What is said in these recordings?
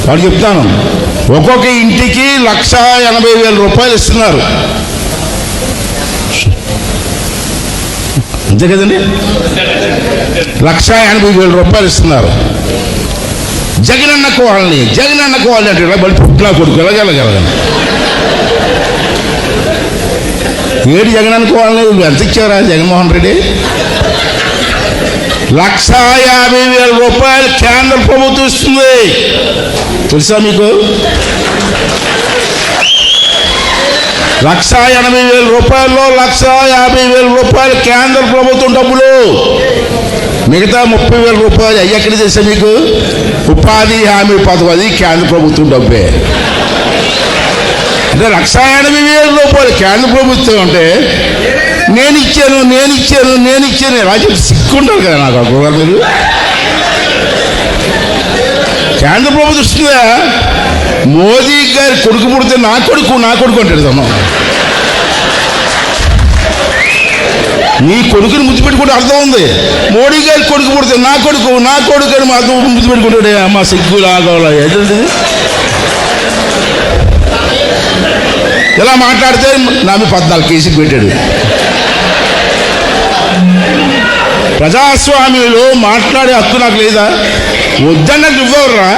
వాళ్ళు చెప్తాను, ఒక్కొక్క ఇంటికి 1,80,000 రూపాయలు ఇస్తున్నారు. అంతే కదండి, 1,80,000 రూపాయలు ఇస్తున్నారు. జగనన్న కోళ్ళని అంటే ఇలా బలి పుట్లా కొడుకు ఎలాగెలగలగని ఏడు జగనన్న కోళ్ళని ఎంత ఇచ్చారా జగన్మోహన్ రెడ్డి? 1,50,000 రూపాయలు కేంద్ర ప్రభుత్వం ఇస్తుంది. తెలుసా మీకు? 1,80,000 రూపాయల్లో 1,50,000 రూపాయలు కేంద్ర ప్రభుత్వం డబ్బులు. మిగతా 30,000 రూపాయలు అయ్యి ఎక్కడ చేసా మీకు? ఉపాధి హామీ పథకం, అది కేంద్ర ప్రభుత్వం డబ్బే. అంటే 1,80,000 రూపాయలు కేంద్ర ప్రభుత్వం అంటే నేను ఇచ్చాను ఎలా చెప్పి సిక్కుంటారు కదా నాకు ఆ మీరు. కేంద్ర ప్రభుత్వం ఇస్తుందా? మోదీ గారి కొడుకు పుడితే నా కొడుకు అంటాడు తను. నీ కొడుకుని ముద్దు పెట్టుకుంటే అర్థం ఉంది. మోడీ గారి కొడుకు పుడితే నా కొడుకు అని మాతో ముద్దు పెట్టుకుంటాడే. అమ్మ సిగ్గు లాగోలా ఏంటండి ఇలా మాట్లాడితే నా మీద 14 కేసులు పెట్టాడు. ప్రజాస్వామ్యంలో మాట్లాడే హక్కు నాకు లేదా? వద్దన్నట్టు ఇవ్వరురా,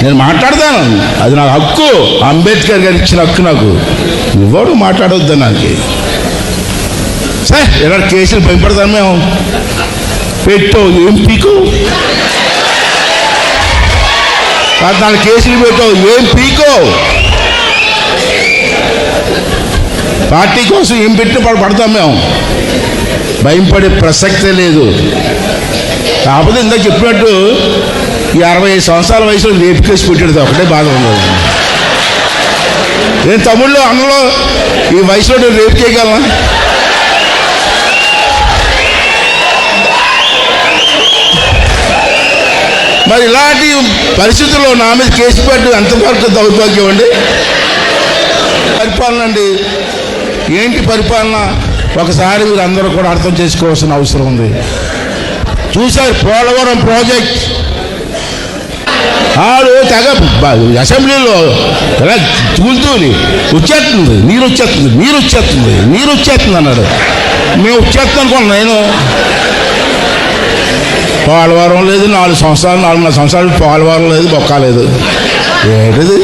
నేను మాట్లాడతాను, అది నాకు హక్కు. అంబేద్కర్ గారు ఇచ్చిన హక్కు నాకు. ఇవ్వడు మాట్లాడవద్దని నాకు. సరే ఇలా కేసులు భయపడతాను మేము. పెట్టావు ఏం పీకు? 14 కేసులు పెట్టావు ఏం పీకో? పార్టీ కోసం ఏం పెట్టి పడతాం మేము. భయం పడే ప్రసక్తే లేదు. కాకపోతే ఇందాక చెప్పినట్టు ఈ 65 సంవత్సరాల వయసులో రేపు కేసు పెట్టాడు, ఒకటే బాధ ఉండదు. నేను తమ్ముళ్ళు అన్నలో ఈ వయసులో నేను రేపు చేయగలనా? మరి ఇలాంటి పరిస్థితుల్లో నా మీద కేసు పెట్టు ఎంతవరకు దౌర్భాగ్యం అండి. పరిపాలన అండి, ఏంటి పరిపాలన? ఒకసారి మీరు అందరూ కూడా అర్థం చేసుకోవాల్సిన అవసరం ఉంది. చూశారు పోలవరం ప్రాజెక్ట్, ఆడు తెగ అసెంబ్లీలో ఎలా తూలుతూలి వచ్చేస్తుంది, నీరు వచ్చేస్తుంది అన్నాడు. మేము వచ్చేస్తాం అనుకున్నాను. నేను పోలవరం లేదు, 4 సంవత్సరాలు 4.5 సంవత్సరాలు పోలవరం లేదు, బొక్క లేదు. ఏంటిది?